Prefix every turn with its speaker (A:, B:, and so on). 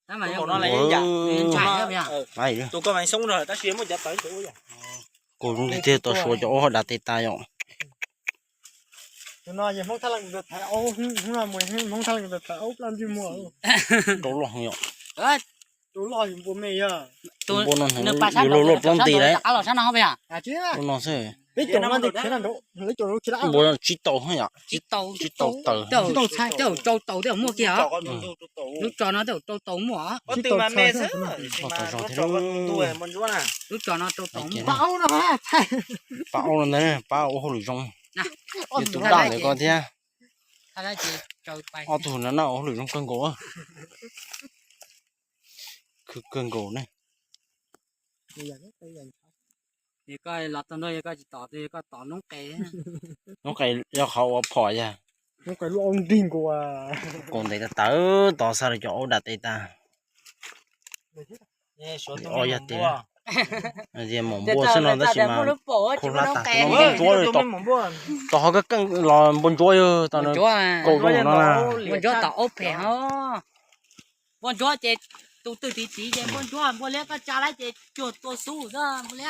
A: Đó mà
B: Bộ nó lấy dạ.
A: chạy đó bây giờ.
C: Ai nữa.
B: Tụi con mày sống rồi, ta xuyên một giấc tới chỗ vậy.
C: Cô cũng đi theo tao số chỗ họ đặt tay tay rồi.
D: Tụi nó giờ không thay được thẻ ấu, không làm mày không thay được thẻ ấu làm gì mua.
C: Đâu lòng nhọ.
D: Tụi lo thì bố mày à.
A: Tôi
C: Bố nó
A: nước ba sát
C: lột lột lông tì đấy.
A: Áo lột sát nó không bây giờ.
D: À chứ à.
C: Bố nó sẽ.
D: Cái chỗ nó thì thế nào đâu, lấy chỗ nó chỉ đã.
C: Bố nó chỉ tàu thôi nhỉ.
A: Chỉ tàu
C: tàu.
A: Tàu sai tàu đều mua kia.
B: Con
A: Lúc cho nó tàu mua.
B: có từ mà mẹ sớ. Tuổi mình chúa nè.
A: Lúc cho nó tàu mua.
D: Bão nó hả?
C: Bão nó đấy, bão ô lửa rong.
D: Ôi,
C: Tụi đàn để con thế.
A: Thay ra chị trời bay.
C: Ô tụi nó nào ô lửa rong cân gỗ à. Cân gỗ này.
A: Thì coi lọt tao nơi coi chỉ tỏ thì coi tỏ nóng kề.
C: Nó cái do khẩu phổi ra.
D: nó cái lo ông điên của à.
C: Còn đấy ta tỏ sao để chỗ đặt tay ta.
B: Nè, số tụi
C: Ôi,
B: mình
C: dạ,
B: mua.
C: Giờ mỏng bùa xin nó chỉ mà. Không lát ta nó
B: Ôi,
C: chúa rồi
B: tụi mình muốn mua.
C: tỏ cái cân lò bồn chúa ơi tao nó cầu của nó là
A: Bọn chúa tỏ ốp hẻ hả. Bọn chúa chị tu từ tí tí chị bọn chúa bọn lẽ có cha lại chị chuột tô su ra bọn lẽ